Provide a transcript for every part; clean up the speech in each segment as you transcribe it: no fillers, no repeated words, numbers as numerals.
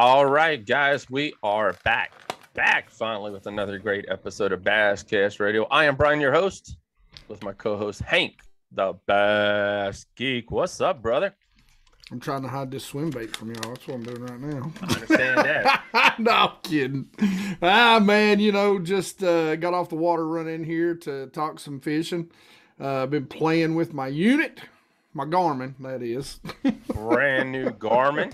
All right, guys, we are back finally with another great episode of Basscast Radio. I am Brian, your host, with my co-host Hank, the Bass Geek. What's up, brother? I'm trying to hide this swim bait from y'all. That's what I'm doing right now. I understand that. No, I'm kidding. Man, just got off the water run in here to talk some fishing. Been playing with my unit, my Garmin, that is. Brand new Garmin.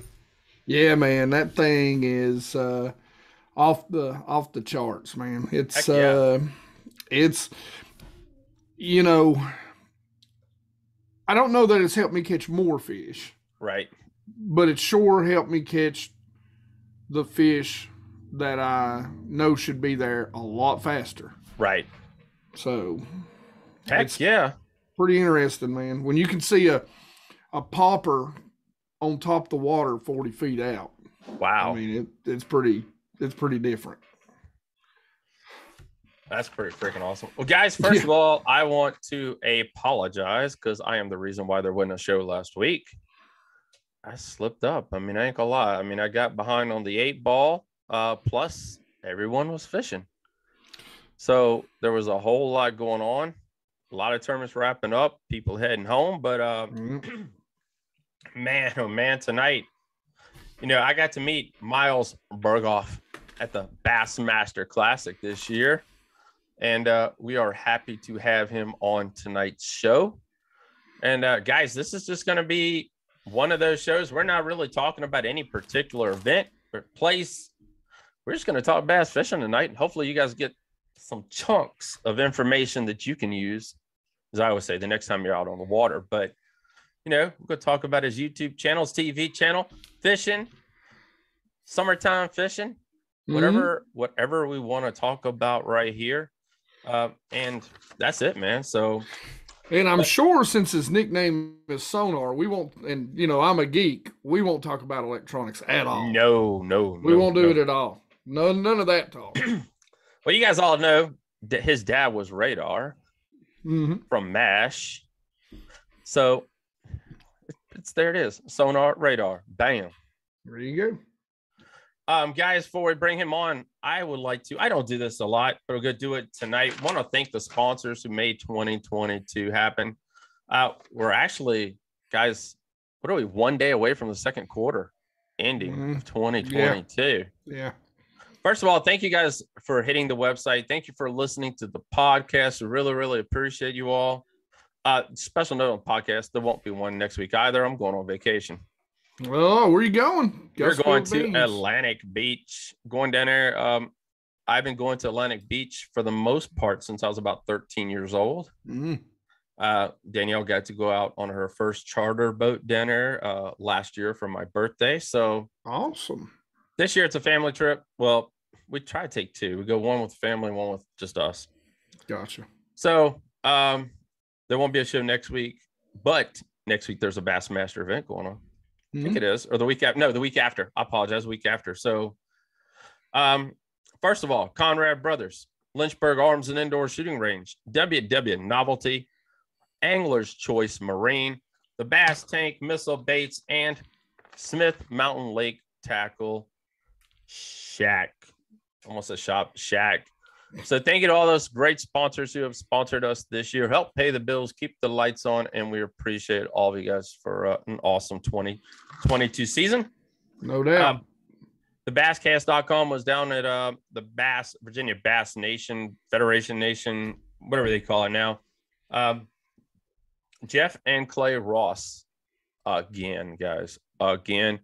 Yeah, man, that thing is off the charts, man. It's I don't know that it's helped me catch more fish. Right. But it sure helped me catch the fish that I know should be there a lot faster. Right. So heck yeah. Pretty interesting, man. When you can see a popper on top of the water 40 feet out. Wow. I mean, it's pretty different. That's pretty freaking awesome. Well, guys, first of all, I want to apologize because I am the reason why there wasn't a show last week. I slipped up. I mean, I ain't gonna lie. I mean, I got behind on the 8-ball. Plus, everyone was fishing. So there was a whole lot going on. A lot of tournaments wrapping up, people heading home. But man, oh man, tonight, I got to meet Miles Burghoff at the Bassmaster Classic this year. And we are happy to have him on tonight's show. And guys, this is just going to be one of those shows. We're not really talking about any particular event or place. We're just going to talk bass fishing tonight. And hopefully you guys get some chunks of information that you can use, as I always say, the next time you're out on the water. But, we're going to talk about his YouTube channel, his TV channel, fishing, summertime fishing, whatever we want to talk about right here. And that's it, man. So, and I'm sure since his nickname is Sonar, we won't, and I'm a geek, we won't talk about electronics at all. No. We won't do it at all. None of that talk. Well, you guys all know that his dad was Radar from MASH. So there it is. Sonar, Radar. Bam. There you go. Guys, before we bring him on, I would like to, I don't do this a lot, but we're going to do it tonight. Want to thank the sponsors who made 2022 happen. We're actually, guys, what are we, one day away from the second quarter ending of 2022? Yeah. First of all, thank you guys for hitting the website. Thank you for listening to the podcast. We really, really appreciate you all. Special note on podcast, there won't be one next week either. I'm going on vacation. Oh, where are you going? We're going to Atlantic Beach. Going down there. I've been going to Atlantic Beach for the most part since I was about 13 years old. Danielle got to go out on her first charter boat dinner last year for my birthday. So awesome. This year it's a family trip. Well, we try to take two. We go one with family, one with just us. Gotcha. So there won't be a show next week, but next week there's a Bassmaster event going on. I think it is, or the week after. No, the week after. I apologize, the week after. So, first of all, Conrad Brothers, Lynchburg Arms and Indoor Shooting Range, WW Novelty, Angler's Choice Marine, the Bass Tank Missile Baits, and Smith Mountain Lake Tackle Shack. Almost a shop, Shack. So thank you to all those great sponsors who have sponsored us this year. Help pay the bills, keep the lights on, and we appreciate all of you guys for an awesome 2022 season. No doubt. The Basscast.com was down at the Virginia Bass Nation, Federation Nation, whatever they call it now. Jeff and Clay Ross, again, guys, again.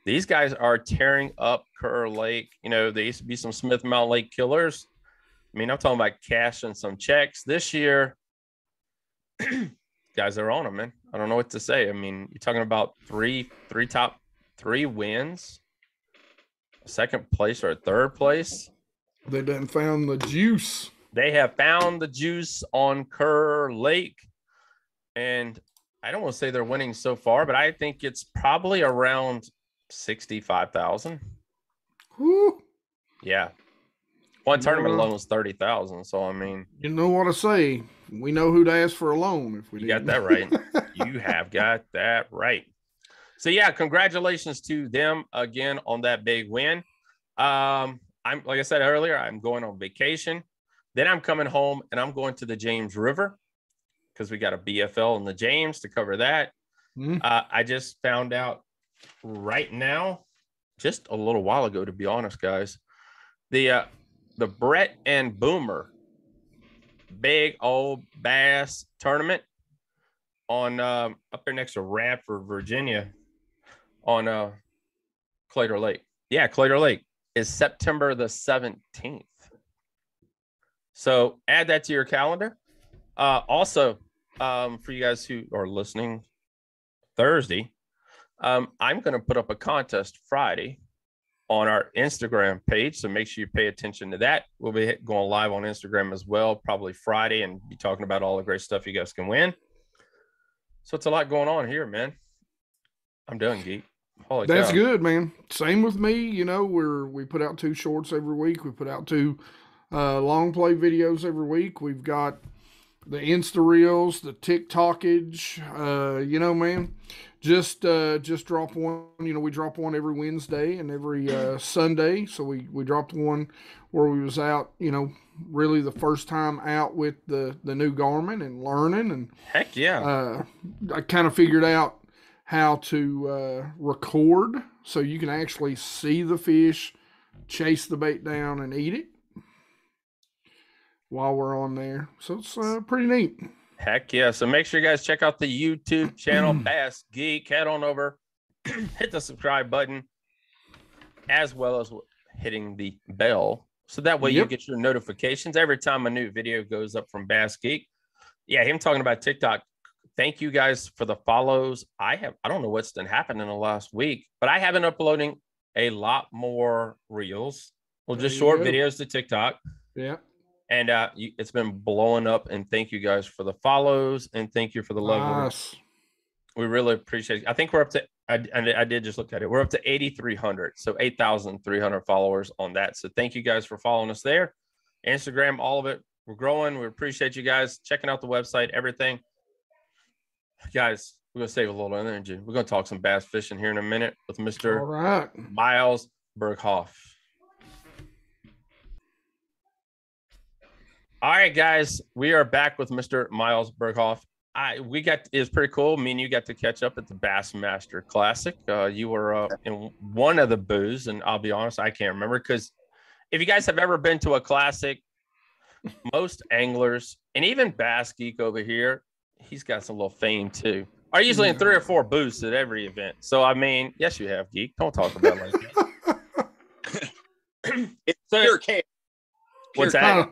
These guys are tearing up Kerr Lake. They used to be some Smith Mountain Lake killers. I mean, I'm talking about cashing some checks this year. Guys are on them, man. I don't know what to say. I mean, you're talking about three top three wins, second place or third place. They done found the juice. They have found the juice on Kerr Lake. And I don't want to say they're winning so far, but I think it's probably around 65,000. Whoo. Yeah. One tournament alone was 30,000. So, I mean, you know what I say? We know who to ask for a loan if we got that right. You have got that right. So yeah, congratulations to them again on that big win. I'm like I said earlier, I'm going on vacation. Then I'm coming home and I'm going to the James River because we got a BFL in the James to cover that. I just found out right now, just a little while ago, to be honest, guys, the Brett and Boomer big old bass tournament on up there next to Radford, Virginia, on Claytor Lake. Yeah, Claytor Lake is September the 17th. So add that to your calendar. Also, for you guys who are listening Thursday, I'm going to put up a contest Friday on our Instagram page. So make sure you pay attention to that. We'll be going live on Instagram as well, probably Friday, and be talking about all the great stuff you guys can win. So it's a lot going on here, man. I'm done, Geek. Holy That's cow. good, man. Same with me. You know, we put out 2 shorts every week. We put out 2 long play videos every week. We've got the Insta Reels, the TikTokage. You know, man, just drop one. You know, we drop one every Wednesday and every Sunday. So we dropped one where we was out, you know, really the first time out with the new Garmin and learning. And heck yeah, I kind of figured out how to record so you can actually see the fish, chase the bait down, and eat it while we're on there. So it's pretty neat. Heck yeah. So make sure you guys check out the YouTube channel, Bass Geek. Head on over, hit the subscribe button, as well as hitting the bell. So that way you get your notifications every time a new video goes up from Bass Geek. Yeah, him talking about TikTok. Thank you guys for the follows. I don't know what's been happening in the last week, but I have been uploading a lot more reels. Well, just short videos to TikTok. Yeah. And it's been blowing up. And thank you guys for the follows. And thank you for the love. Nice. We really appreciate it. I think we're up to, I did just look at it. We're up to 8,300. So 8,300 followers on that. So thank you guys for following us there. Instagram, all of it. We're growing. We appreciate you guys checking out the website, everything. Guys, we're going to save a little energy. We're going to talk some bass fishing here in a minute with Mr. Miles Burghoff. All right, guys, we are back with Mr. Miles Burghoff. It's pretty cool. Me and you got to catch up at the Bassmaster Classic. You were in one of the booths, and I'll be honest, I can't remember, because if you guys have ever been to a classic, most anglers, and even Bass Geek over here, he's got some little fame too, are usually in 3 or 4 booths at every event. So, I mean, yes, you have, Geek. Don't talk about it like that. It's pure chaos. What's that?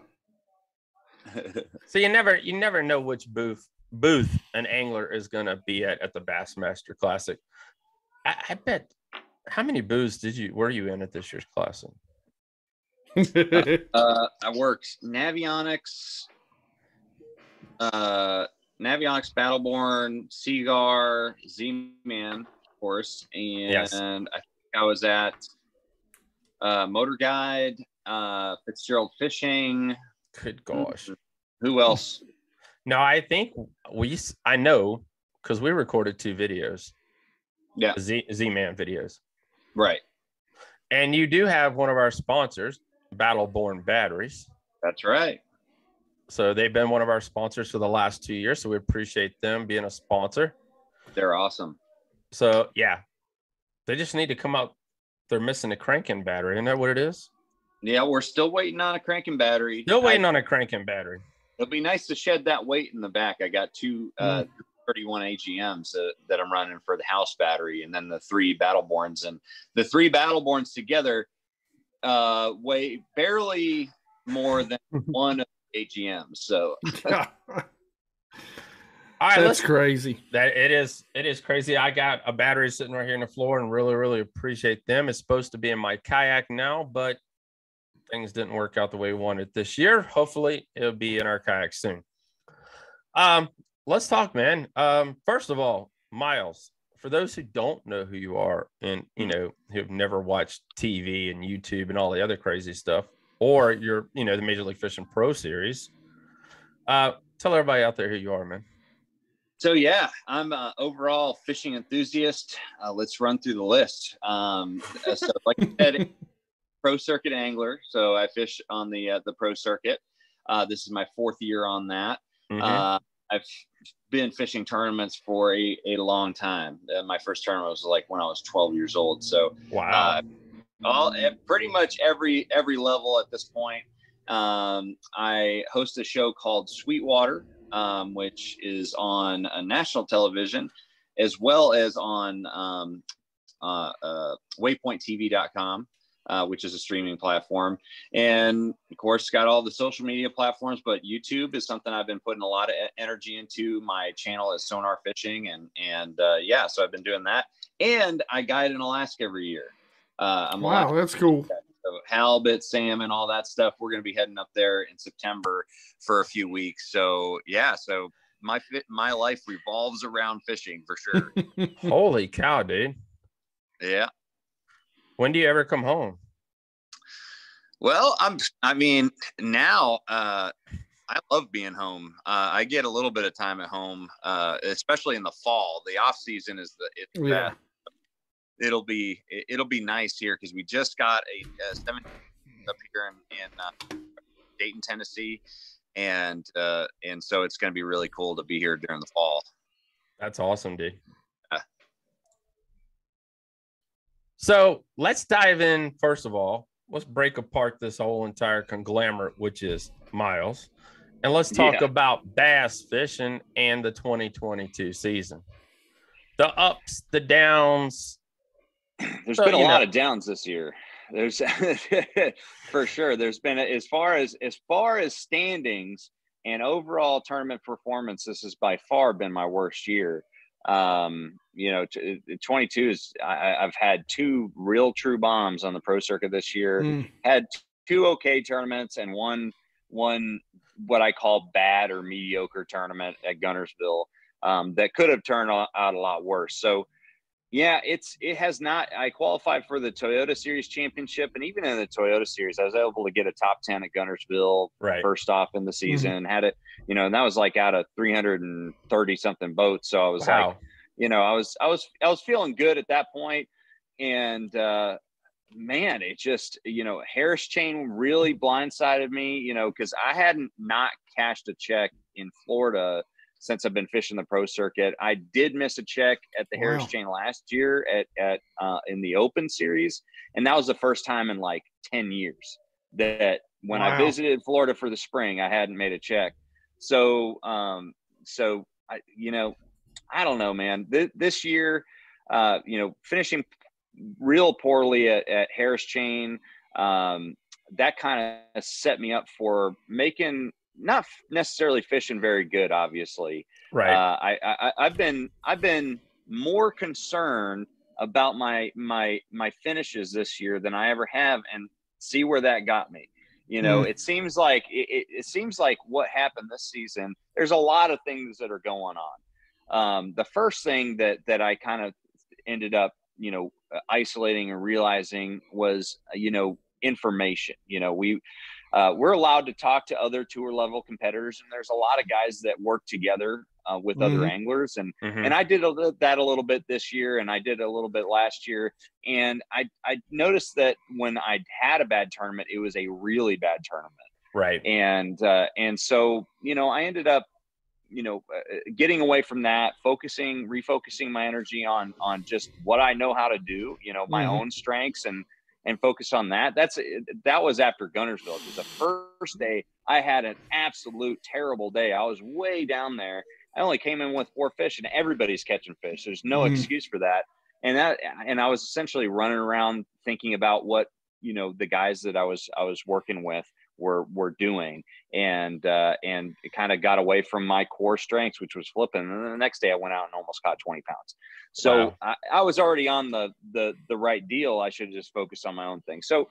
So you never know which booth an angler is going to be at the Bassmaster Classic. I bet, how many booths were you in at this year's Classic? I worked Navionics, Battleborn, Seagar, Z-Man, of course, and I think I was at Motor Guide, Fitzgerald Fishing. Good gosh. Who else? No, I think I know, because we recorded 2 videos. Yeah. Z-Man videos. Right. And you do have one of our sponsors, Battleborn Batteries. That's right. So they've been one of our sponsors for the last 2 years. So we appreciate them being a sponsor. They're awesome. So yeah, they just need to come out. They're missing a cranking battery. Isn't that what it is? Yeah, we're still waiting on a cranking battery. Still waiting on a cranking battery. It'll be nice to shed that weight in the back. I got 2 31 AGMs that I'm running for the house battery, and then the 3 Battleborns. And the 3 Battleborns together weigh barely more than 1 AGM. So all right, that's crazy. That it is crazy. I got a battery sitting right here on the floor, and really, really appreciate them. It's supposed to be in my kayak now, but things didn't work out the way we wanted this year. Hopefully it'll be in our kayak soon. Let's talk, man. First of all, Miles, for those who don't know who you are, and who have never watched TV and YouTube and all the other crazy stuff, or you're the Major League Fishing Pro Series, tell everybody out there who you are, man. So yeah, I'm a overall fishing enthusiast. Let's run through the list. So like I said, pro circuit angler. So I fish on the pro circuit. This is my 4th year on that. I've been fishing tournaments for a long time. My first tournament was like when I was 12 years old. So wow, pretty much every level at this point. I host a show called Sweetwater, which is on national television, as well as on waypointtv.com, which is a streaming platform. And of course, got all the social media platforms, but YouTube is something I've been putting a lot of energy into. My channel is Sonar Fishing. And yeah, so I've been doing that. And I guide in Alaska every year. Wow, that's cool. So halibut, salmon, all that stuff. We're going to be heading up there in September for a few weeks. So yeah, so my life revolves around fishing for sure. holy cow, dude! Yeah. When do you ever come home? Well, now I love being home. I get a little bit of time at home, especially in the fall. The off season is the best. It'll be nice here because we just got a 17 up here in Dayton, Tennessee, and so it's going to be really cool to be here during the fall. That's awesome, dude. So let's dive in. First of all, let's break apart this whole entire conglomerate, which is Miles, and let's talk about bass fishing and the 2022 season. The ups, the downs. There's been a lot of downs this year. There's for sure. There's been as far as standings and overall tournament performance. This has by far been my worst year. 22 is I've had 2 real true bombs on the pro circuit this year. Had 2 okay tournaments and one what I call bad or mediocre tournament at Guntersville that could have turned out a lot worse. So. Yeah, it has not. I qualified for the Toyota Series Championship, and even in the Toyota Series, I was able to get a top 10 at Guntersville first off in the season. Had it, and that was like out of 330 something boats. So I was like, I was feeling good at that point, and man, it just Harris Chain really blindsided me, because I hadn't not cashed a check in Florida since I've been fishing the pro circuit. I did miss a check at the Harris Chain last year at in the Open Series, and that was the first time in like 10 years that when I visited Florida for the spring, I hadn't made a check. So I don't know, man. This year, finishing real poorly at Harris Chain, that kind of set me up for making. Not necessarily fishing very good, obviously. Right. I've been more concerned about my finishes this year than I ever have, and see where that got me. It seems like it seems like what happened this season. There's a lot of things that are going on. The first thing that I kind of ended up, isolating and realizing was, information. We're allowed to talk to other tour level competitors, and there's a lot of guys that work together with other anglers. And I did that a little bit this year, and I did a little bit last year. And I noticed that when I had a bad tournament, it was a really bad tournament. Right. And so, I ended up, getting away from that, refocusing my energy on just what I know how to do, my own strengths, and focus on that. That was after Guntersville, because the first day I had an absolute terrible day. I was way down there. I only came in with 4 fish, and everybody's catching fish. There's no excuse for that. And I was essentially running around thinking about what, the guys that I was working with were doing, and it kind of got away from my core strengths, which was flipping. And then the next day I went out and almost caught 20 pounds. So I was already on the right deal. I should have just focused on my own thing. So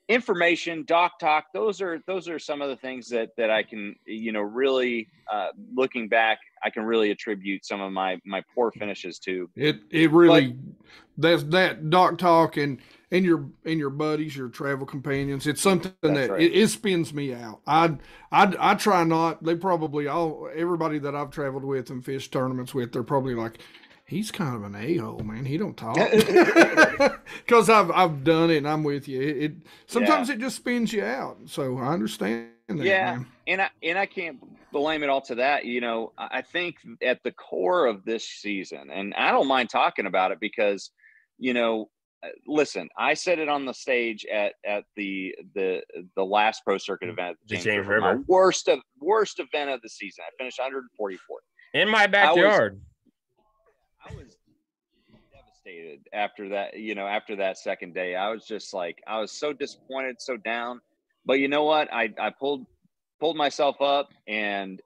information, doc talk, those are some of the things that I can, really, looking back, I can really attribute some of my poor finishes to. It really, that's that doc talk and and your buddies, your travel companions. It's something That's that right. it spins me out. I try not. They probably everybody that I've traveled with and fished tournaments with, they're probably like, he's kind of an a-hole, man. He don't talk. Because I've done it, and I'm with you. It sometimes it just spins you out. So I understand that, Yeah, man. and I can't blame it all to that. You know, I think at the core of this season, and I don't mind talking about it because, you know, listen, I said it on the stage at the last Pro Circuit event at The James River, my River. worst event of the season. I finished 144th In my backyard. I was devastated after that. You know, after that second day, I was just like, I was so disappointed, so down. But you know what? I pulled myself up and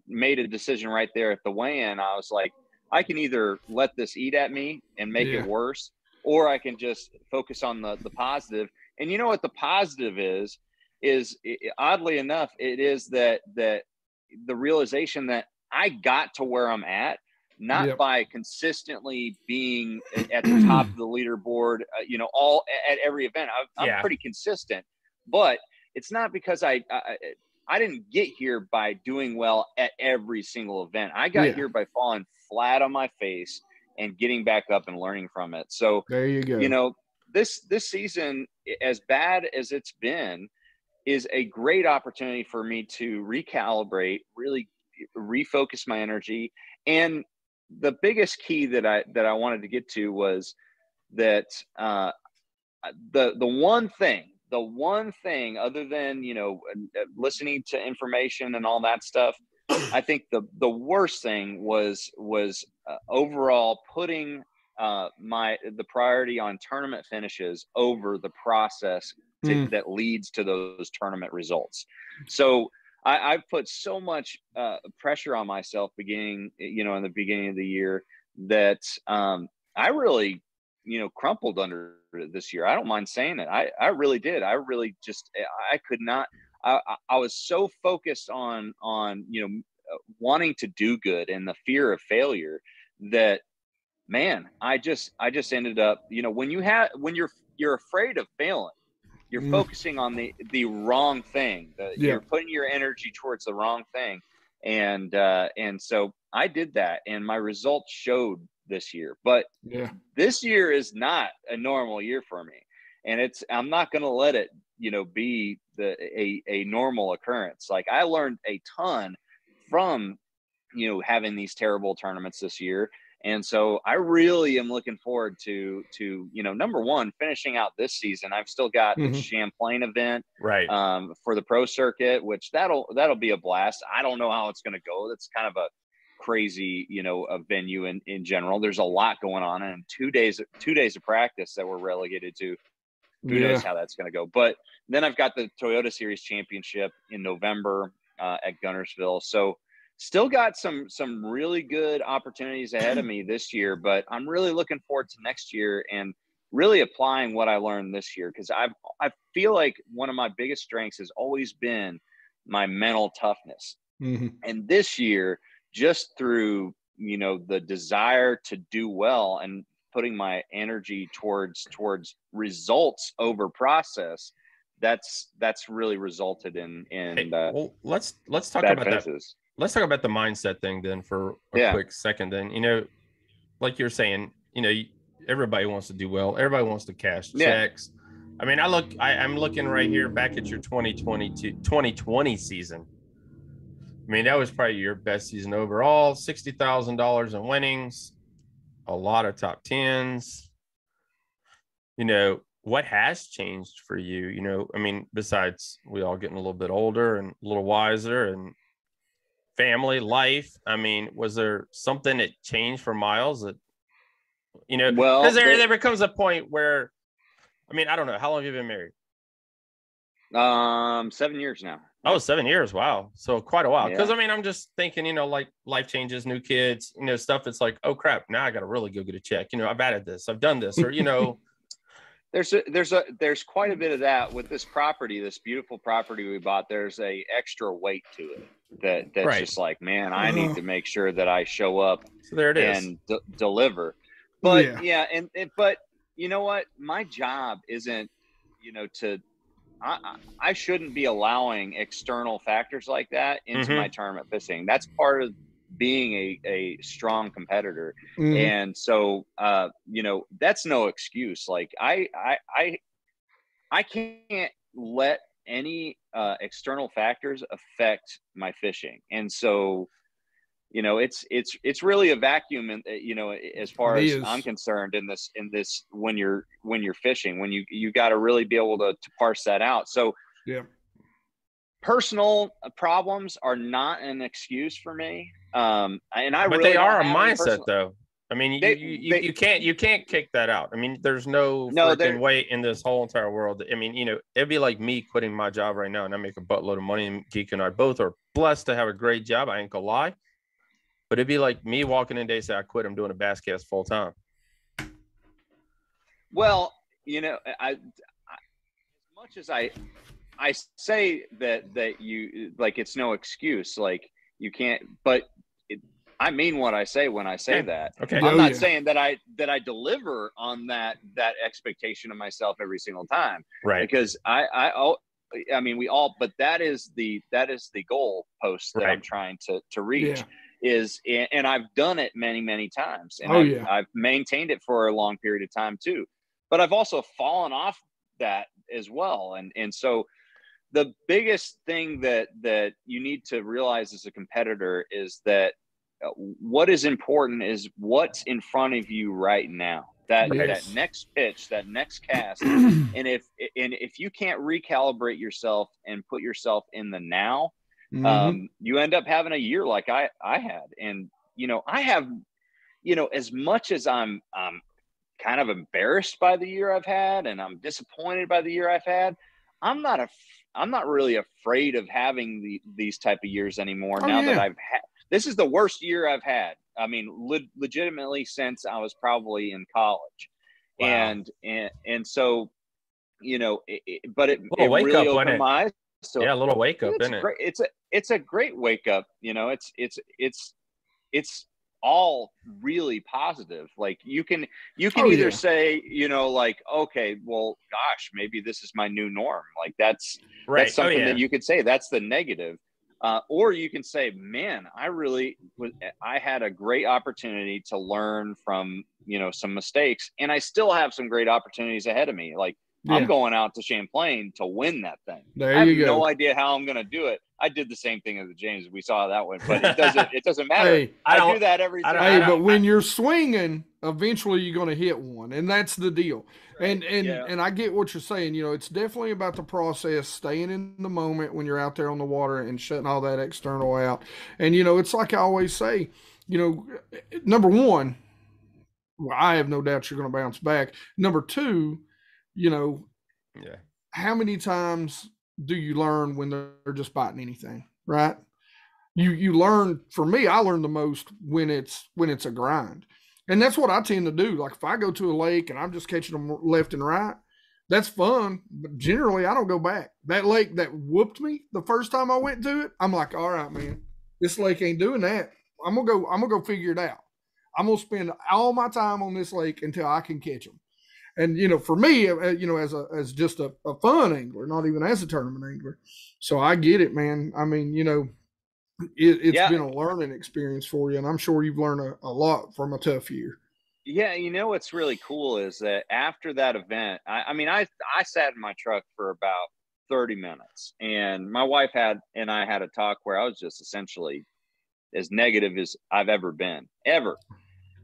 made a decision right there at the weigh-in. I was like, I can either let this eat at me and make it worse, or I can just focus on the positive. And you know what the positive is oddly enough, it is that the realization that I got to where I'm at, not by consistently being at the top of the leaderboard, you know, all at every event. I'm pretty consistent, but it's not because I didn't get here by doing well at every single event. I got here by falling flat on my face and getting back up and learning from it. So there you go. You know, this season, as bad as it's been, is a great opportunity for me to recalibrate, really refocus my energy. And the biggest key that I wanted to get to was that the one thing other than, you know, listening to information and all that stuff, I think the worst thing was overall putting the priority on tournament finishes over the process that leads to those tournament results. So I've put so much pressure on myself in the beginning of the year that I really, you know, crumpled under it this year. I don't mind saying it. I really did. I really just, I could not, I was so focused on, you know, wanting to do good and the fear of failure that, man, I just ended up, you know, when you're afraid of failing, you're focusing on the wrong thing. You're putting your energy towards the wrong thing. And so I did that, and my results showed this year. But this year is not a normal year for me. And I'm not going to let it, you know, be a normal occurrence. Like, I learned a ton from, you know, having these terrible tournaments this year. And so I really am looking forward to, you know, number one, finishing out this season. I've still got the Champlain event for the Pro Circuit, which that'll be a blast. I don't know how it's going to go. That's kind of a crazy, you know, a venue in general. There's a lot going on, and 2 days of practice that we're relegated to. Who knows how that's going to go? But then I've got the Toyota Series Championship in November at Guntersville. So still got some really good opportunities ahead of me this year, but I'm really looking forward to next year and really applying what I learned this year, because I feel like one of my biggest strengths has always been my mental toughness. And this year, just through, you know, the desire to do well and putting my energy towards results over process, that's really resulted in well, let's talk about finishes. Let's talk about the mindset thing then for a quick second. Then, you know, like you're saying, you know, everybody wants to do well. Everybody wants to cash checks. I mean, I'm looking right here back at your 2020 season. I mean, that was probably your best season overall. $60,000 in winnings, a lot of top tens. You know, what has changed for you? You know, I mean, besides we all getting a little bit older and a little wiser and family life, I mean, was there something that changed for Miles that, you know, because there becomes a point where, I mean, I don't know, how long have you been married? 7 years now. Oh, 7 years. Wow. So quite a while. Because I mean, I'm just thinking, you know, like life changes, new kids, you know, stuff. It's like, oh crap, now I got to really go get a check. You know, I've added this, I've done this, or, you know. There's quite a bit of that with this property, this beautiful property we bought. There's a extra weight to it that's just like, man, I need to make sure that I show up so there it is and deliver. But but you know what? My job isn't, I shouldn't be allowing external factors like that into my tournament fishing. That's part of being a strong competitor. And so, that's no excuse. Like I can't let any external factors affect my fishing. And so, it's really a vacuum, and as far as I'm concerned in this when you're fishing, when you got to really be able to parse that out. So personal problems are not an excuse for me. But they are a mindset though. I mean, you can't kick that out. I mean, there's no freaking way in this whole entire world. I mean, it'd be like me quitting my job right now and I make a buttload of money, and Geek and I both are blessed to have a great job. I ain't gonna lie. But it'd be like me walking in today and say, I quit. I'm doing a bass cast full time. Well, as much as I say that you like, it's no excuse, like you can't, but I mean what I say when I say that. Okay. I'm not saying that I deliver on that expectation of myself every single time. Right. Because I mean, we all, but that is the goal post that I'm trying to reach. And I've done it many, many times, and I've maintained it for a long period of time too, but I've also fallen off that as well. And so the biggest thing that you need to realize as a competitor is that what is important is what's in front of you right now, that next pitch, that next cast. and if you can't recalibrate yourself and put yourself in the now, you end up having a year like I had. And, I have, as much as I'm kind of embarrassed by the year I've had, and I'm disappointed by the year I've had, I'm not really afraid of having these type of years anymore. That I've had, this is the worst year I've had. I mean, legitimately since I was probably in college. Wow. And so, but it really opened my eyes. So a little wake up, isn't it? It's a great wake up. It's all really positive. Like you can either say, like, okay, well, gosh, maybe this is my new norm. Like that's something that you could say. That's the negative. Or you can say, man, I had a great opportunity to learn from, some mistakes, and I still have some great opportunities ahead of me. Like I'm going out to Champlain to win that thing. I have no idea how I'm going to do it. I did the same thing as the James. We saw how that went, but it doesn't matter. Hey, I do that every time. Hey, but when you're swinging, eventually you're going to hit one, and that's the deal. Right. And I get what you're saying. It's definitely about the process, staying in the moment when you're out there on the water and shutting all that external out. And, it's like I always say, number one, well, I have no doubt you're going to bounce back. Number two, how many times do you learn when they're just biting anything, right? You learn. For me, I learn the most when it's a grind, and that's what I tend to do. Like if I go to a lake and I'm just catching them left and right, that's fun, but generally I don't go back. That lake that whooped me the first time I went to it, I'm like, all right, man, this lake ain't doing that. I'm gonna go figure it out. I'm gonna spend all my time on this lake until I can catch them. And, for me, as just a fun angler, not even as a tournament angler. So I get it, man. I mean, it's been a learning experience for you. And I'm sure you've learned a lot from a tough year. Yeah. What's really cool is that after that event, I sat in my truck for about 30 minutes, and my wife and I had a talk where I was just essentially as negative as I've ever been, ever.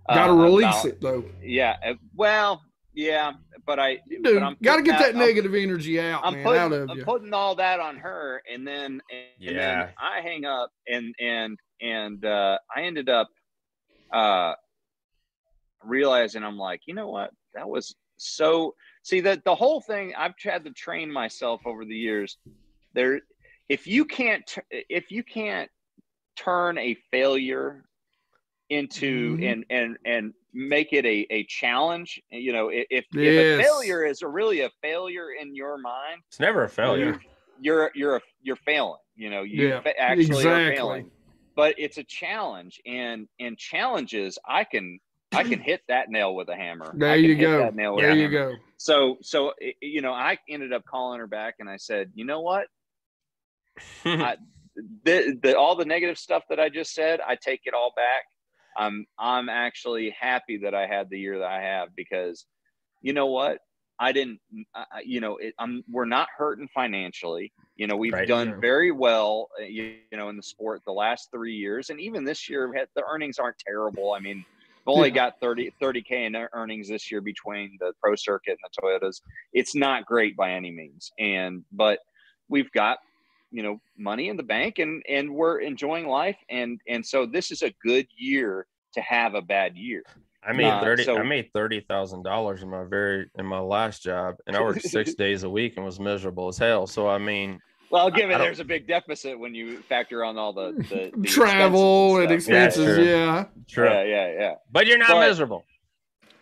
Got to release it though. Yeah. Well, yeah, but I'm got to get that negative energy out, I'm putting all that on her, and then I hang up, and I ended up realizing, I'm like, you know what? That was so. See, that the whole thing, I've had to train myself over the years. If you can't turn a failure into and make it a challenge, if a failure is really a failure in your mind, it's never a failure. You're failing. You actually are failing. But it's a challenge, and challenges I can I can hit that nail with a hammer. There I can you hit go. That nail with There a you hammer. go. So, you know, I ended up calling her back and I said, you know what? All the negative stuff that I just said, I take it all back. I'm actually happy that I had the year that I have, because you know what? I didn't, you know, we're not hurting financially. You know, we've done very well, you know, in the sport the last 3 years. And even this year, the earnings aren't terrible. I mean, we've only got 30K in earnings this year between the pro circuit and the Toyotas. It's not great by any means. But we've got, you know, money in the bank, and we're enjoying life. And so this is a good year to have a bad year. I made $30,000 in my last job, and I worked 6 days a week and was miserable as hell. So I mean, well, given there's a big deficit when you factor on all the travel and expenses. Yeah, true. Yeah. But you're not miserable.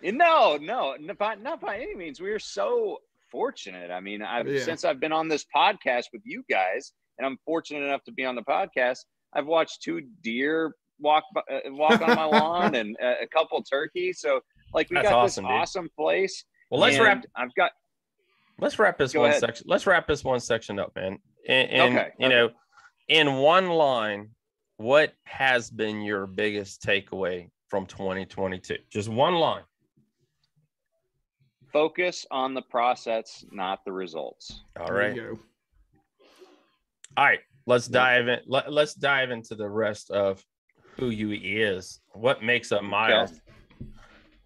No, not by any means. We are so fortunate. I mean, since I've been on this podcast with you guys, and I'm fortunate enough to be on the podcast, I've watched 2 deer walk on my lawn and a couple turkeys. So like, we got awesome, this awesome place. Well, let's wrap this one section up, man. And you know, in one line, what has been your biggest takeaway from 2022? Just one line. Focus on the process, not the results. All right. All right. Let's dive in. Let's dive into the rest of who you is. What makes up Miles? Okay.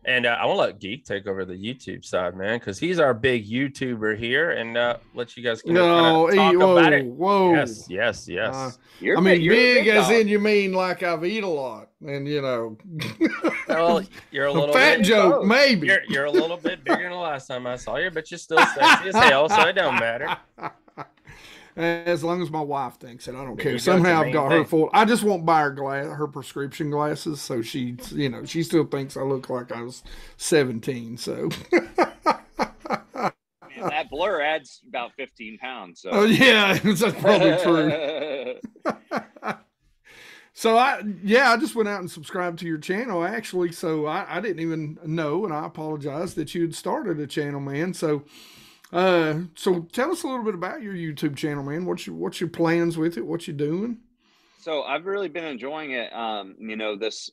And I want to let Geek take over the YouTube side, man, because he's our big YouTuber here, and let you guys talk about it. Whoa. Yes. I mean, big as in you mean like I've eaten a lot, and you know. Well, you're a little fat joke, maybe. You're a little bit bigger than the last time I saw you, but you're still sexy as hell, so it don't matter. As long as my wife thinks it, I don't care. Somehow I've got her full. I just won't buy her prescription glasses, so she still thinks I look like I was 17. So that blur adds about 15 pounds. So. Oh yeah, that's probably true. So I just went out and subscribed to your channel actually. So I didn't even know, and I apologize that you had started a channel, man. So tell us a little bit about your YouTube channel, man. What's your plans with it? What you doing? So I've really been enjoying it. You know, this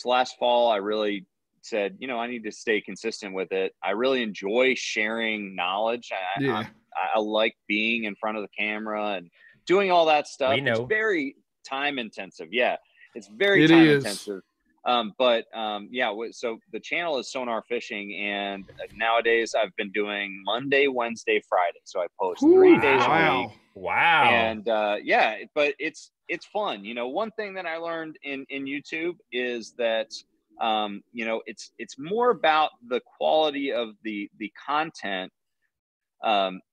last fall, I really said, you know, I need to stay consistent with it. I really enjoy sharing knowledge. I like being in front of the camera and doing all that stuff. It's very time intensive. Yeah, it's very time intensive. So the channel is Sonar Fishing, and nowadays I've been doing Monday, Wednesday, Friday. So I post 3 days a week. Wow. And but it's fun. You know, one thing that I learned in YouTube is that you know, it's more about the quality of the content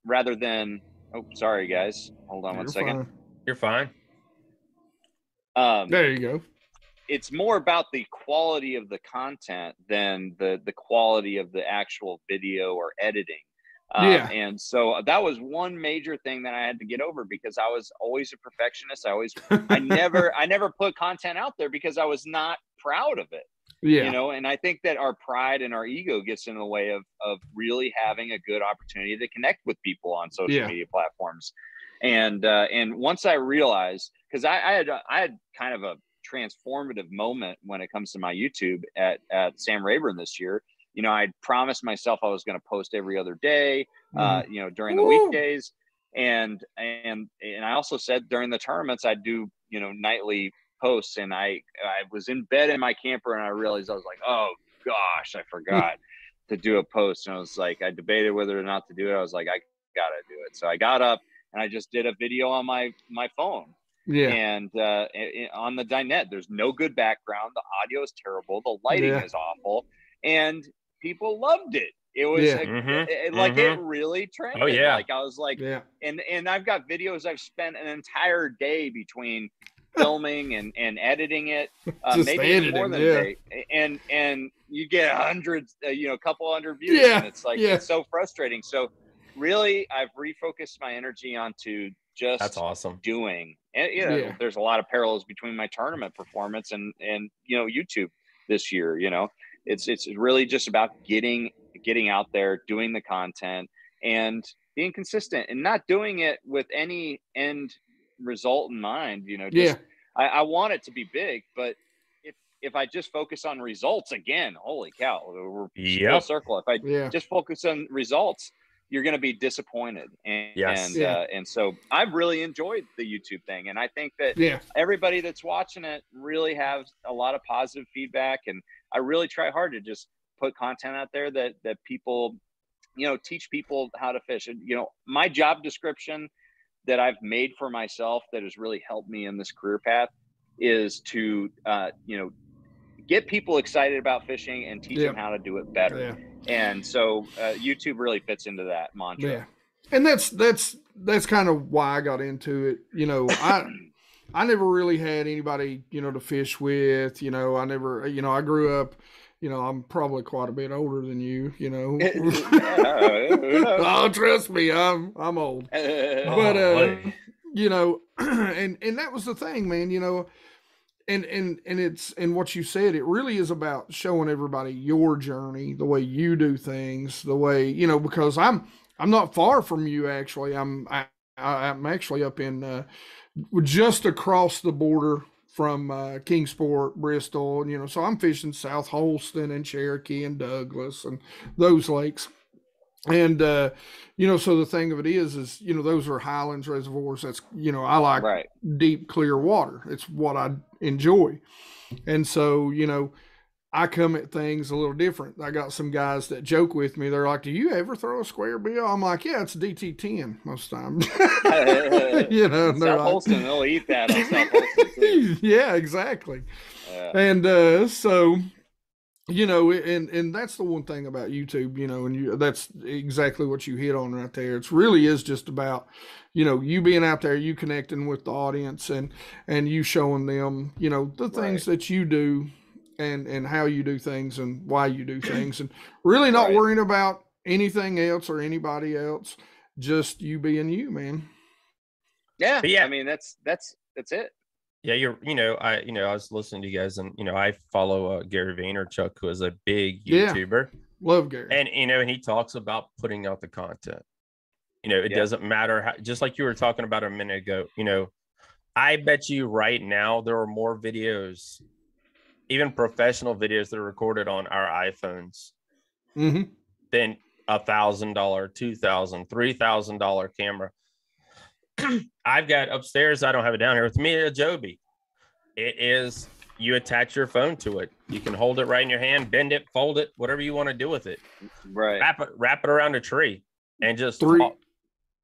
rather than sorry guys. Hold on one second. You're fine. There you go. It's more about the quality of the content than the quality of the actual video or editing. And so that was one major thing that I had to get over, because I was always a perfectionist. I never put content out there because I was not proud of it. Yeah. You know, and I think that our pride and our ego gets in the way of really having a good opportunity to connect with people on social media platforms. And once I realized, because I had kind of a transformative moment when it comes to my YouTube at Sam Rayburn this year. You know, I promised myself I was going to post every other day, you know, during the weekdays. And I also said during the tournaments, I'd do, you know, nightly posts. And I was in bed in my camper, and I realized, I was like, oh gosh, I forgot to do a post. And I was like, I debated whether or not to do it. I was like, I got to do it. So I got up and I just did a video on my phone. Yeah. And on the dinette, there's no good background. The audio is terrible. The lighting is awful. And people loved it. It was it really trended. Oh, yeah. Like I was like, and I've got videos I've spent an entire day between filming and editing it. Maybe more than a day. And you get hundreds, you know, a couple hundred views. Yeah. And it's like, it's so frustrating. So really, I've refocused my energy onto just that's awesome doing. And you know, there's a lot of parallels between my tournament performance and you know, YouTube. this year. You know, it's really just about getting out there, doing the content, and being consistent, and not doing it with any end result in mind. You know, just I want it to be big, but if I just focus on results, again, holy cow, we're full circle. If I just focus on results, you're going to be disappointed. And so I've really enjoyed the YouTube thing. And I think that everybody that's watching it really has a lot of positive feedback. And I really try hard to just put content out there that people, you know, teach people how to fish. And, you know, my job description that I've made for myself that has really helped me in this career path is to, you know, get people excited about fishing and teach them how to do it better. And so YouTube really fits into that mantra. And that's kind of why I got into it. You know, I never really had anybody, you know, to fish with. You know, I never, you know, I grew up, you know, I'm probably quite a bit older than you, you know. Oh, trust me, I'm old. But you know, and that was the thing, man, you know. And it's, and what you said, it really is about showing everybody your journey, the way you do things, the way, you know, because I'm not far from you, actually. I'm actually up in just across the border from Kingsport, Bristol, and, you know, so I'm fishing South Holston and Cherokee and Douglas and those lakes. And, you know, so the thing of it is, you know, those are highlands reservoirs. That's, you know, I like deep, clear water. It's what I enjoy. And so, you know, I come at things a little different. I got some guys that joke with me. They're like, do you ever throw a square bill? I'm like, yeah, it's DT10 most of the time. You know, South Holston, they'll eat that on South Holston too. Yeah, exactly. And so, you know, and that's the one thing about YouTube, you know, and that's exactly what you hit on right there. It's really is just about, you know, you being out there, you connecting with the audience, and you showing them, you know, the things that you do and how you do things and why you do things, and really not worrying about anything else or anybody else, just you being you, man. Yeah. I mean, that's it. Yeah, I was listening to you guys, and, you know, I follow Gary Vaynerchuk, who is a big YouTuber. Love Gary. And, you know, and he talks about putting out the content. You know, it doesn't matter how, just like you were talking about a minute ago, you know, I bet you right now there are more videos, even professional videos that are recorded on our iPhones than $1,000, $2,000, $3,000 camera. I've got upstairs, I don't have it down here with me, a Joby. It is, you attach your phone to it. You can hold it right in your hand, bend it, fold it, whatever you want to do with it. Right. Wrap it around a tree and just three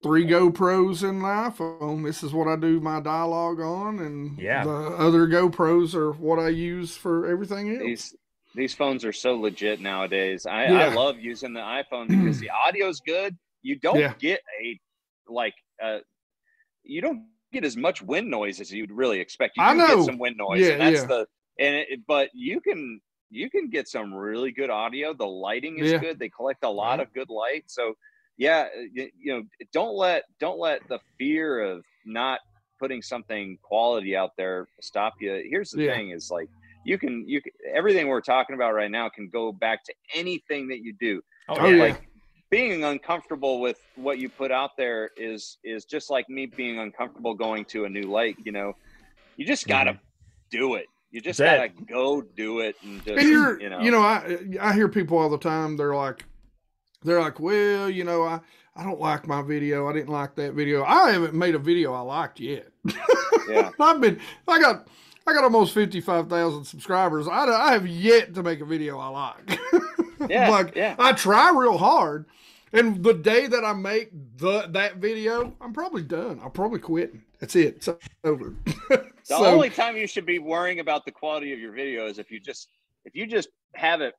GoPros in my iPhone. This is what I do my dialogue on, and the other GoPros are what I use for everything else. These phones are so legit nowadays. I love using the iPhone because the audio's good. You don't get you don't get as much wind noise as you'd really expect. You can get some wind noise, and that's but you can get some really good audio. The lighting is good. They collect a lot of good light. So you know, don't let the fear of not putting something quality out there stop you. Here's the thing is, like, you can everything we're talking about right now can go back to anything that you do. Like, being uncomfortable with what you put out there is just like me being uncomfortable going to a new lake. You know, you just gotta do it. You just gotta go do it. And just, you know, I hear people all the time. They're like, well, you know, I don't like my video. I didn't like that video. I haven't made a video I liked yet. I got almost 55,000 subscribers. I have yet to make a video I like. I try real hard, and the day that I make that video, I'm probably done. I'll probably quit. That's it. It's over. The only time you should be worrying about the quality of your video is if you just have it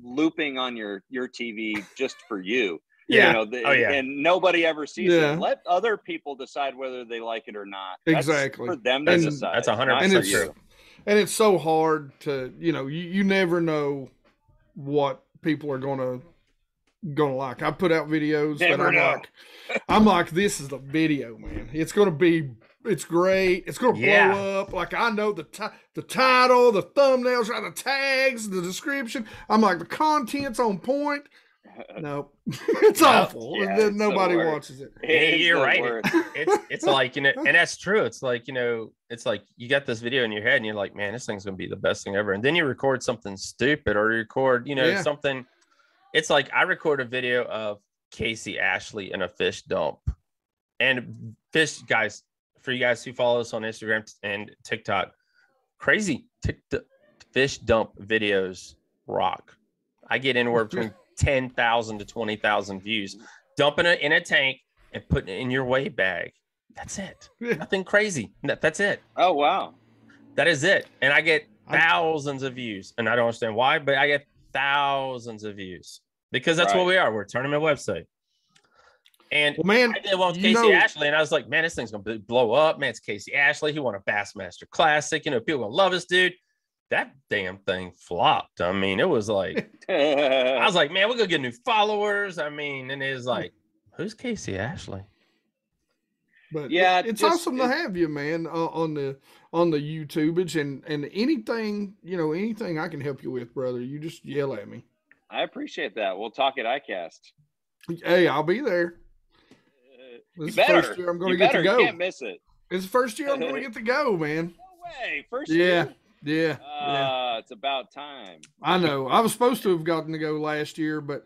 looping on your TV just for you. You know, and nobody ever sees it. Let other people decide whether they like it or not. That's for them to decide. That's 100% true. And it's so hard to, you know, you never know what people are gonna like. I put out videos that I'm like, this is the video, man. It's gonna be It's great. It's going to Yeah. blow up. Like, I know the title, the thumbnails, the tags, the description. I'm like, the content's on point. No, it's awful. Yeah, And then it's nobody the worst. watches it. You're right. Worst. It's like, and that's true. It's like, it's like you got this video in your head and you're like, man, this thing's gonna be the best thing ever. And then you record something stupid or you record, something. It's like I record a video of Casey Ashley in a fish dump. And fish guys, for you guys who follow us on Instagram and TikTok, crazy fish dump videos rock. I get anywhere between 10,000 to 20,000 views. Dumping it in a tank and putting it in your weigh bag. That's it. Nothing crazy. That's it. Oh, wow. That is it. And I get thousands of views. And I don't understand why, but I get thousands of views because that's what we are. We're a tournament website. And man, I did one with Casey Ashley, and I was like, man, this thing's going to blow up. Man, it's Casey Ashley. He won a Bassmaster Classic. People going to love this dude. That damn thing flopped. I mean, it was like, I was like, man, we're going to get new followers. I mean, and it was like, who's Casey Ashley? But yeah, it's awesome to have you, man, on the YouTubage and anything, anything I can help you with, brother. You just yell at me. I appreciate that. We'll talk at ICAST. Hey, I'll be there. This is the first year I'm going to get to go. You can't miss it. It's the first year I'm going to get to go, man. No way. First year? Yeah. It's about time. I know. I was supposed to have gotten to go last year, but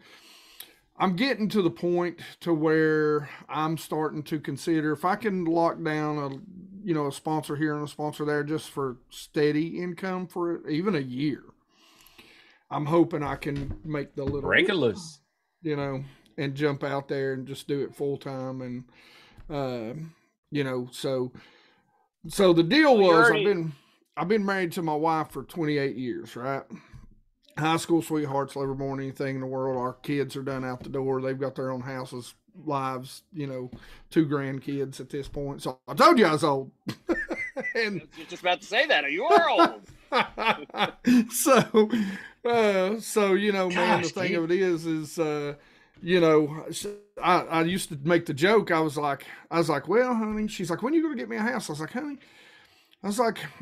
I'm getting to the point to where I'm starting to consider if I can lock down a sponsor here and a sponsor there just for steady income for even a year. I'm hoping I can make the little break it loose, and jump out there and just do it full time. And, so the deal was I've been married to my wife for 28 years, right? High school sweethearts, never more than anything in the world. Our kids are done out the door. They've got their own houses, lives, 2 grandkids at this point. So I told you I was old. And you're just about to say that. You are old. So, man, the thing of it is, I used to make the joke. I was like, well, honey, she's like, when are you going to get me a house? I was like, honey,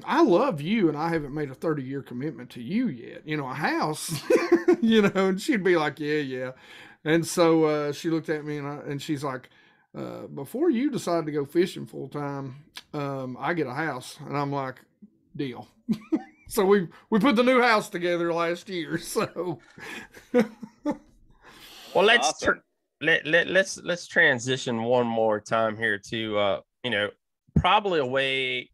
I love you, and I haven't made a 30-year commitment to you yet. A house, and she'd be like, yeah. And so she looked at me and she's like, before you decide to go fishing full time, I get a house. And I'm like, deal. So we put the new house together last year. So, well, let's transition one more time here to probably a way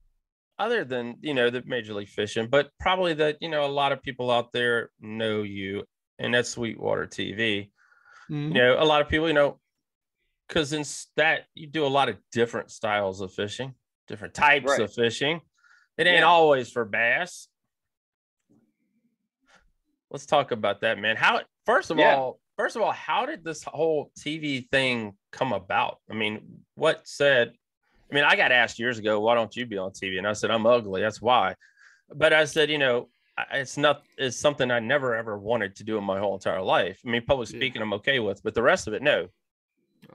other than the Major League Fishing, but probably that a lot of people out there know you, and that's Sweetwater TV. Mm-hmm. A lot of people because in that you do a lot of different styles of fishing, different types of fishing. It ain't always for bass. Let's talk about that, man. First of all, how did this whole TV thing come about? I mean, I got asked years ago, why don't you be on TV? And I said, I'm ugly. That's why. But I said, it's something I never, ever wanted to do in my whole entire life. I mean, public speaking, I'm okay with, but the rest of it, no.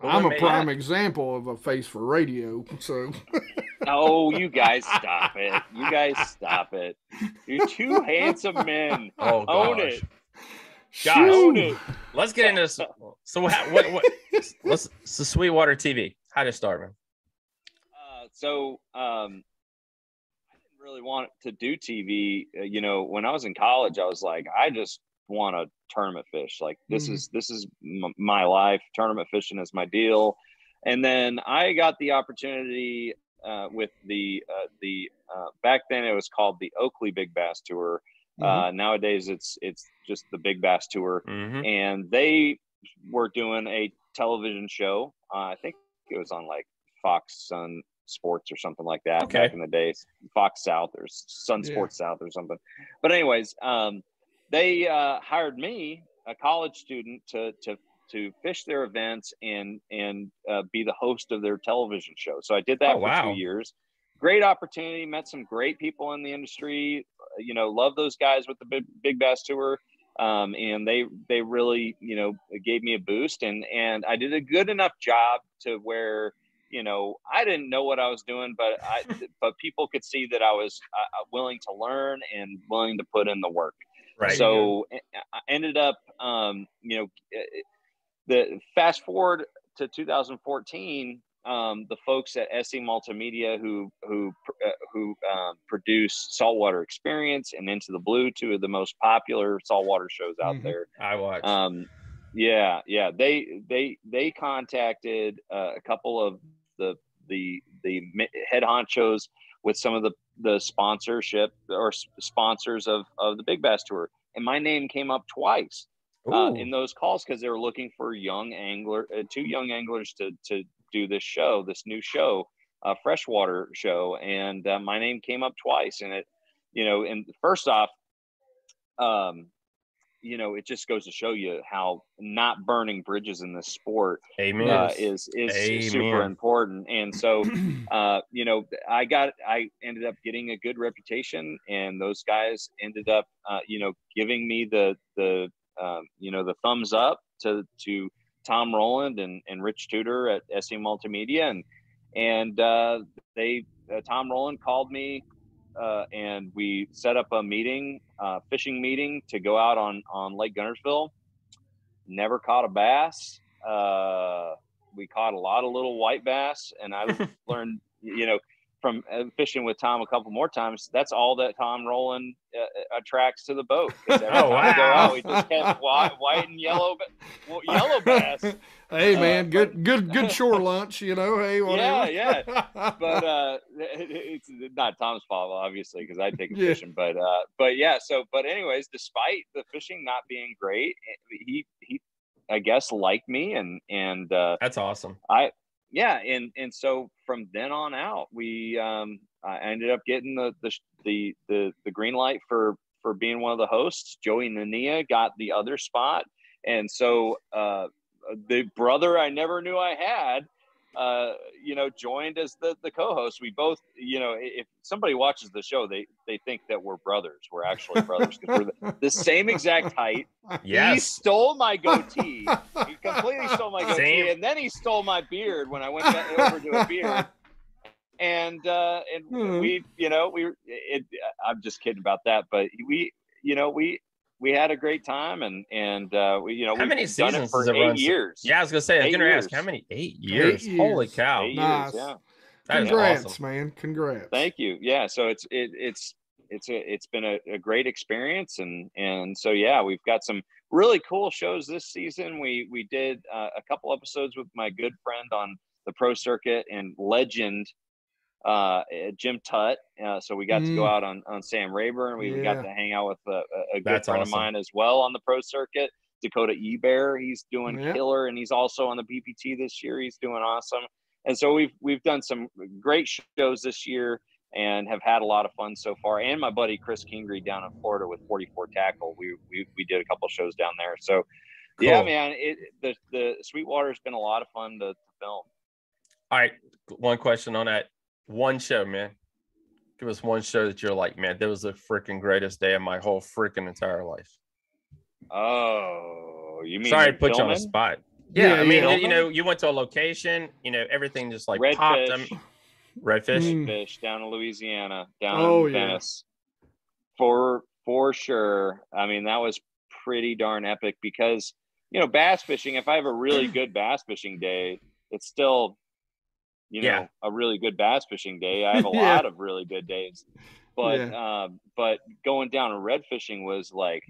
I'm a prime example of a face for radio. So. Oh, you guys stop it. You're two handsome men. Oh, own it. Guys, own it. Let's get into this. So what's the Sweetwater TV? How did it start, man? I didn't really want to do TV. When I was in college, I was like, I just want to tournament fish. Like this is my life. Tournament fishing is my deal. And then I got the opportunity with the back then it was called the Oakley Big Bass Tour. Nowadays it's just the Big Bass Tour, and they were doing a television show. I think it was on like Fox Sun Sports or something like that back in the day, Fox South or Sun Sports South or something. But anyways, they hired me, a college student, to fish their events and be the host of their television show. So I did that for 2 years. Great opportunity. Met some great people in the industry. Love those guys with the Big Bass Tour. And they really, gave me a boost, and I did a good enough job to where I didn't know what I was doing, but people could see that I was willing to learn and willing to put in the work. Right. So I ended up, the fast forward to 2014, the folks at SE Multimedia who produce Saltwater Experience and Into the Blue, two of the most popular saltwater shows out there. I watch. They contacted a couple of the head honchos with some of the sponsorship or sponsors of the Big Bass Tour, and my name came up twice in those calls because they were looking for two young anglers to do this new show, freshwater show, and my name came up twice, and and first off, it just goes to show you how not burning bridges in this sport is super important. And so, I ended up getting a good reputation, and those guys ended up, giving me the thumbs up to Tom Rowland and Rich Tudor at SE Multimedia. And Tom Rowland called me, and we set up a meeting, fishing meeting, to go out on Lake Guntersville. Never caught a bass. We caught a lot of little white bass, and I learned, from fishing with Tom a couple more times, that's all that Tom Rowland attracts to the boat. Every time we go out, we just catch white and yellow bass. Hey man, good shore lunch, hey, whatever. Yeah. But it's not Tom's fault, obviously, because I take him fishing. But anyways, despite the fishing not being great, he I guess liked me, and that's awesome. And so from then on out, I ended up getting the green light for being one of the hosts. Joey Nania got the other spot, and so the brother I never knew I had, joined as the co-host. We both, if somebody watches the show, they think that we're brothers. We're actually brothers because we're the same exact height. Yes. He stole my goatee. He completely stole my goatee, and then he stole my beard when I went over to a beard. And we, I'm just kidding about that, but we had a great time, and how many seasons for 8 years? Yeah, I was gonna say, I was gonna ask how many. 8 years. 8 years. Holy cow! 8 nice. years, yeah. Congrats, awesome. man! Congrats. Thank you. Yeah, so it's been a great experience, and so we've got some really cool shows this season. We did a couple episodes with my good friend on the pro circuit and legend, Jim Tutt. So we got to go out on Sam Rayburn. We got to hang out with a good friend of mine as well on the pro circuit, Dakota Ebear. He's doing killer, and he's also on the BPT this year. He's doing awesome. And so we've done some great shows this year and have had a lot of fun so far. And my buddy Chris Kingery down in Florida with 44 Tackle, we did a couple shows down there. So cool. Yeah, man, the Sweetwater has been a lot of fun to film. All right, one question on that. One show, man. Give us one show that you're like, man, that was the freaking greatest day of my whole freaking entire life. Oh, you mean? Sorry to put filming? you on the spot. Yeah, I mean, you went to a location, everything just like popped. Redfish down in Louisiana, down in Venice. For sure. I mean, that was pretty darn epic because, bass fishing, if I have a really good bass fishing day, it's still, a really good bass fishing day. I have a lot of really good days, but going down and red fishing was like,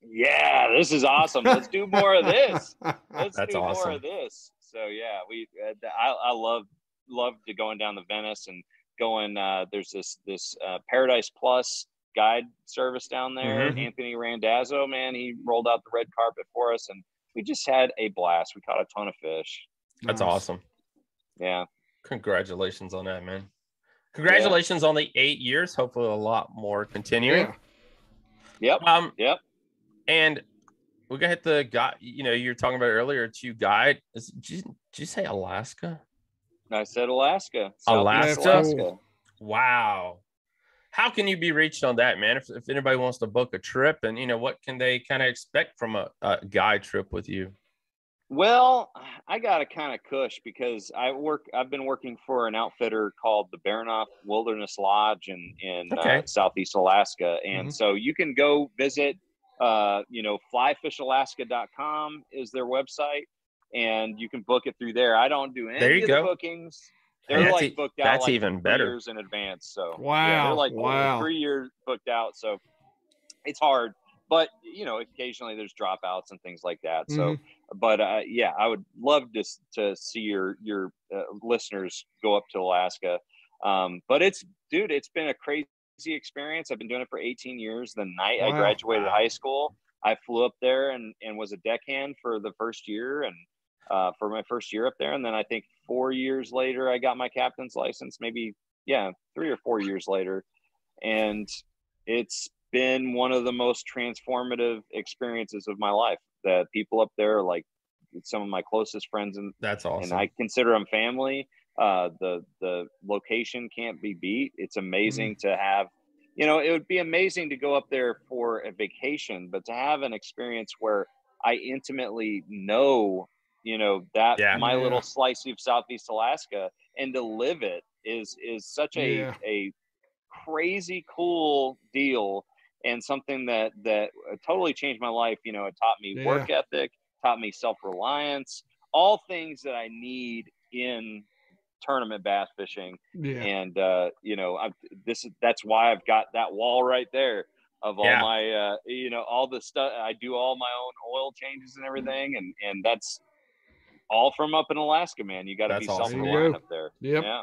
this is awesome. Let's do more of this. More of this. So I love to going down to Venice and going. There's this Paradise Plus guide service down there. Mm-hmm. Anthony Randazzo, man, he rolled out the red carpet for us, and we just had a blast. We caught a ton of fish. That's awesome. Yeah. Congratulations on that, man. Congratulations on the 8 years. Hopefully a lot more continuing. Yep. And we're gonna hit the guy. You're talking about earlier. To guide. Did you say Alaska? I said Alaska. Alaska. Wow. How can you be reached on that, man? If anybody wants to book a trip, and what can they kind of expect from a guide trip with you? Well, I got a kind of cush because I've been working for an outfitter called the Baranof Wilderness Lodge in Okay. Southeast Alaska. And so you can go visit, flyfishalaska.com is their website, and you can book it through there. I don't do any of the bookings. They're booked out like even 3 better. years in advance. So wow, they're like 3 years booked out. So it's hard. But, occasionally there's dropouts and things like that. So, but I would love to see your listeners go up to Alaska. But it's been a crazy experience. I've been doing it for 18 years. The night I graduated high school, I flew up there and was a deckhand for the first year and for my first year up there. And then I think 4 years later, I got my captain's license, maybe, 3 or 4 years later. And it's been one of the most transformative experiences of my life. The people up there are like some of my closest friends, and that's awesome. And I consider them family. The location can't be beat. It's amazing to have, it would be amazing to go up there for a vacation, but to have an experience where I intimately know, my little slice of Southeast Alaska, and to live it is such a crazy cool deal. And something that totally changed my life. It taught me work ethic, taught me self-reliance, all things that I need in tournament bass fishing. And that's why I've got that wall right there of all my all the stuff. I do all my own oil changes and everything, and that's all from up in Alaska, man. You got to be self-reliant up there. Yeah.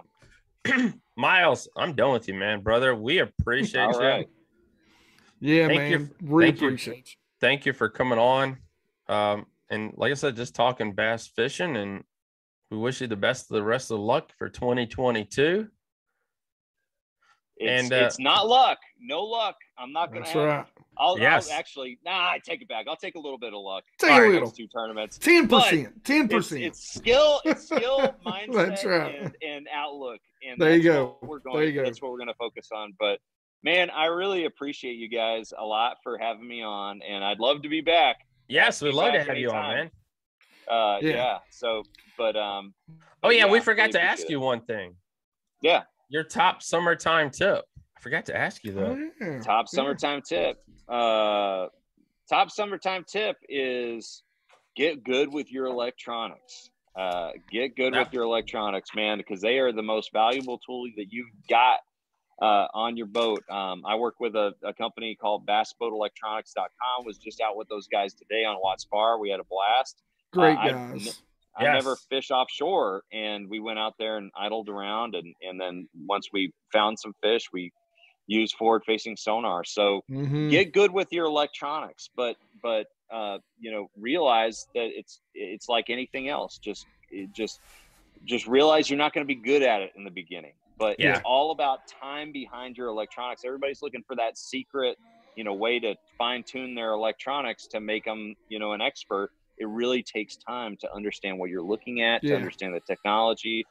Miles, I'm done with you, man, brother. We appreciate you. Right. Yeah, really appreciate you. Thank you for coming on. And like I said, just talking bass fishing, and we wish you the best of the rest of the luck for 2022. It's not luck. No luck. I'm not going to have right. I'll actually, I take it back. I'll take a little bit of luck. Take a little. 2 tournaments. 10%. 10%. It's skill, mindset, that's right. and outlook. And there you go. That's what we're going to focus on. But man, I really appreciate you guys a lot for having me on, and I'd love to be back. Yes, we'd love to have you on, man. So, but we forgot to ask you one thing. Yeah. Your top summertime tip. I forgot to ask you though. Top summertime tip. Top summertime tip is get good with your electronics. Get good with your electronics, man, because they are the most valuable tool that you've got on your boat. I work with a company called bassboatelectronics.com. Was just out with those guys today on Watts Bar. We had a blast. Great guys. I never fish offshore, and we went out there and idled around, and then once we found some fish, we used forward-facing sonar. So get good with your electronics, but realize that it's like anything else. Just realize you're not going to be good at it in the beginning. But it's all about time behind your electronics. Everybody's looking for that secret, way to fine-tune their electronics to make them, an expert. It really takes time to understand what you're looking at, to understand the technology.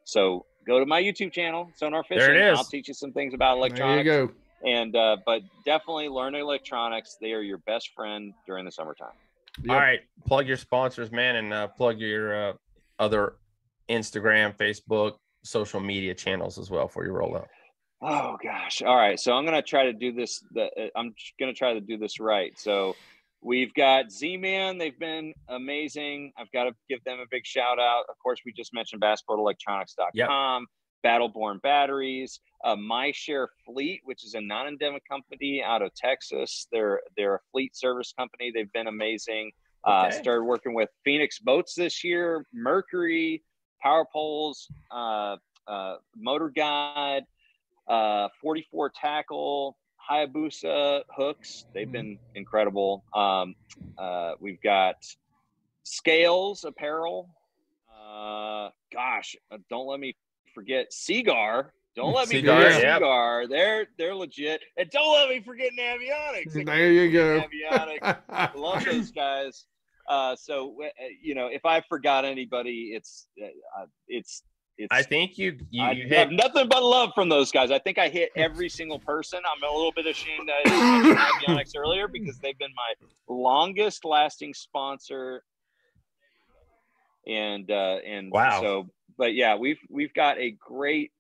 So go to my YouTube channel, Sonar Fishing. There it is. I'll teach you some things about electronics. There you go. And but definitely learn electronics. They are your best friend during the summertime. Yep. All right, plug your sponsors, man, and plug your other Instagram, Facebook, social media channels as well for your rollout. Oh gosh. All right. So I'm going to try to do this. Right. So we've got Z-Man. They've been amazing. I've got to give them a big shout out. Of course, we just mentioned bassboatelectronics.com, Battleborn Batteries, MyShare Fleet, which is a non-endemic company out of Texas. They're a fleet service company. They've been amazing. Started working with Phoenix Boats this year, Mercury, Power Poles, Motor Guide, 44 Tackle, Hayabusa Hooks. They've been incredible. We've got Scales Apparel. Don't let me forget Seagar. Don't let me forget Seagar. They're legit. And don't let me forget Navionics. There you go. Navionics. Love those guys. So if I forgot anybody, it's I think you have nothing but love from those guys. I think I hit every single person. I'm a little bit ashamed that I didn't mention Navionics earlier because they've been my longest lasting sponsor. And Wow. so, but yeah, we've got a great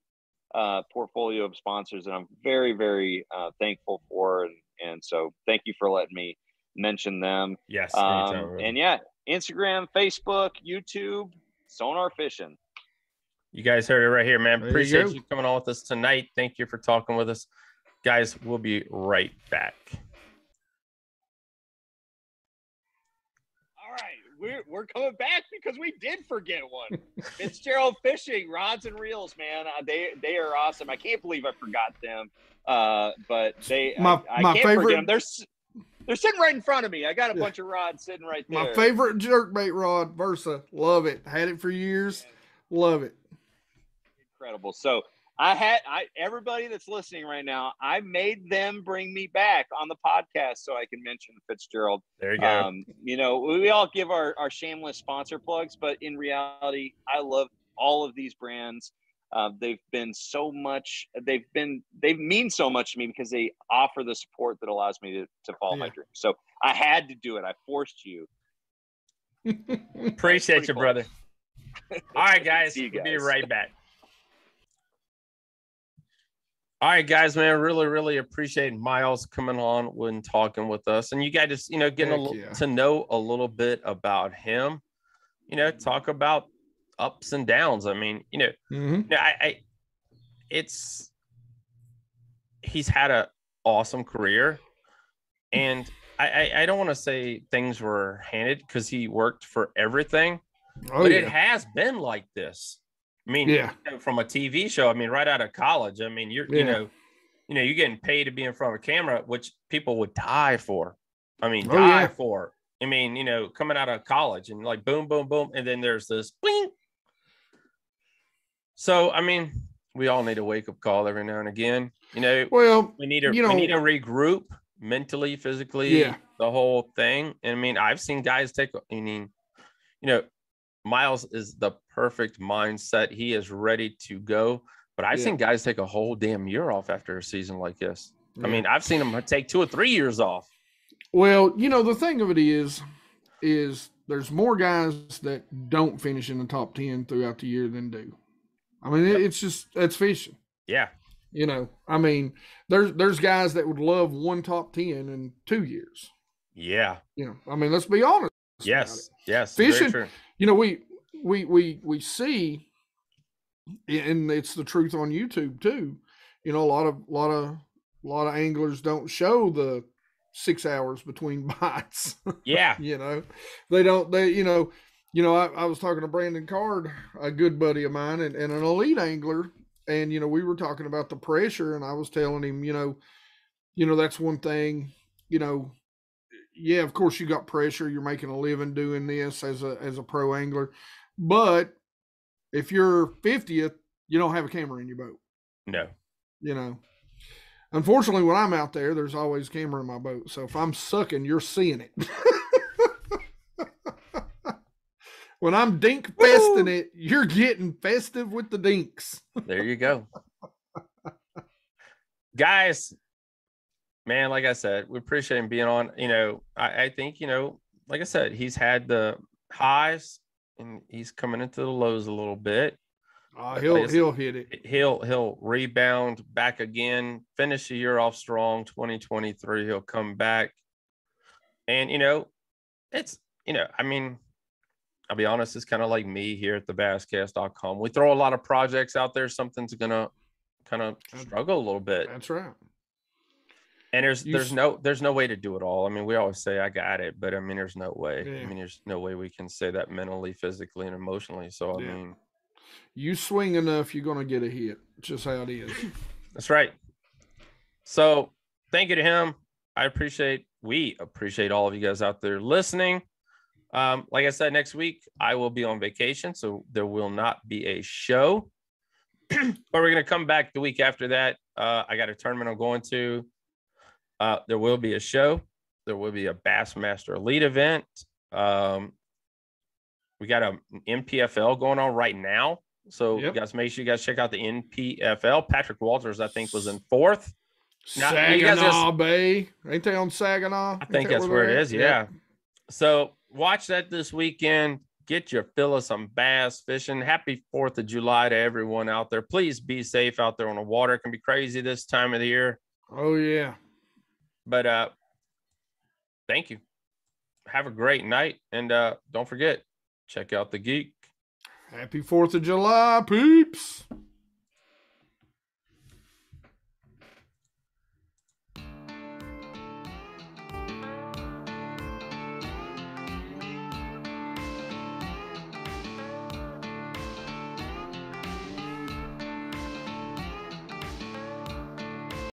portfolio of sponsors, and I'm very, very thankful for. And so thank you for letting me mention them. Yes. Anytime, and yeah, Instagram, Facebook, YouTube, Sonar Fishing. you guys heard it right here, man. There Appreciate you you coming on with us tonight. Thank you for talking with us. Guys, we'll be right back. All right, we're coming back because we did forget one. Fitzgerald Fishing, rods and reels, man. They are awesome. I can't believe I forgot them. But I can't favorite, forget them. They're sitting right in front of me. I got a bunch of rods sitting right there. My favorite jerkbait rod, Versa. Love it. Had it for years. Love it. Incredible. So everybody that's listening right now, I made them bring me back on the podcast so I can mention Fitzgerald. There you go. You know, we all give our shameless sponsor plugs, but in reality, I love all of these brands. They've been so much. They mean so much to me because they offer the support that allows me to follow my dreams. So I had to do it. I forced you. Appreciate you, brother. All right, guys. See you We'll guys. be right back. All right, guys, man, really, really appreciate Miles coming on and talking with us. And you guys just, getting to know a little bit about him, talk about ups and downs. I mean, he's had an awesome career. And I don't want to say things were handed because he worked for everything, but it has been like this. I mean, from a TV show, I mean, right out of college, I mean, you're getting paid to be in front of a camera, which people would die for. I mean, die for. I mean, coming out of college and like boom, boom, boom. And then there's this bling. So, I mean, we all need a wake up call every now and again. Well, we need to regroup mentally, physically, the whole thing. And I mean, I've seen guys Miles is the perfect mindset. He is ready to go. But I've seen guys take a whole damn year off after a season like this. I mean, I've seen them take 2 or 3 years off. Well, the thing of it is there's more guys that don't finish in the top 10 throughout the year than do. I mean, that's fishing. Yeah. I mean, there's guys that would love one top 10 in 2 years. Yeah. I mean, let's be honest. Yes. Yes. Fishing, we see, and it's the truth on YouTube too. A lot of anglers don't show the 6 hours between bites. Yeah. They don't. I was talking to Brandon Card, a good buddy of mine, and an elite angler, and we were talking about the pressure, and I was telling him, that's one thing, yeah, of course you got pressure. You're making a living doing this as a pro angler, but if you're 50th, you don't have a camera in your boat. No. Unfortunately, when I'm out there, there's always a camera in my boat. So if I'm sucking, you're seeing it. When I'm dink festing it, you're getting festive with the dinks. There you go. Guys, man, like I said, we appreciate him being on. I think, like I said, he's had the highs and he's coming into the lows a little bit. He'll hit it. He'll rebound back again, finish the year off strong. 2023, he'll come back. And, I mean, I'll be honest, it's kind of like me here at the basscast.com. We throw a lot of projects out there. Something's going to kind of struggle a little bit. That's right. And there's no way to do it all. I mean, we always say I got it, but I mean, there's no way. Yeah. I mean, there's no way we can say that mentally, physically, and emotionally. So, I mean, you swing enough, you're going to get a hit. It's just how it is. That's right. So thank you to him. We appreciate all of you guys out there listening. Like I said, next week I will be on vacation, so there will not be a show, but we're going to come back the week after that. I got a tournament I'm going to. There will be a show. There will be a Bassmaster Elite event. We got an NPFL going on right now. So you guys, make sure you guys check out the NPFL. Patrick Walters, I think, was in 4th. Saginaw Bay. Ain't they on Saginaw? I think that's where it is. Yeah. So watch that this weekend. get your fill of some bass fishing. Happy 4th of July to everyone out there. Please be safe out there on the water. It can be crazy this time of the year. Oh, yeah. But thank you. Have a great night. And don't forget, check out The Geek. Happy 4th of July, peeps.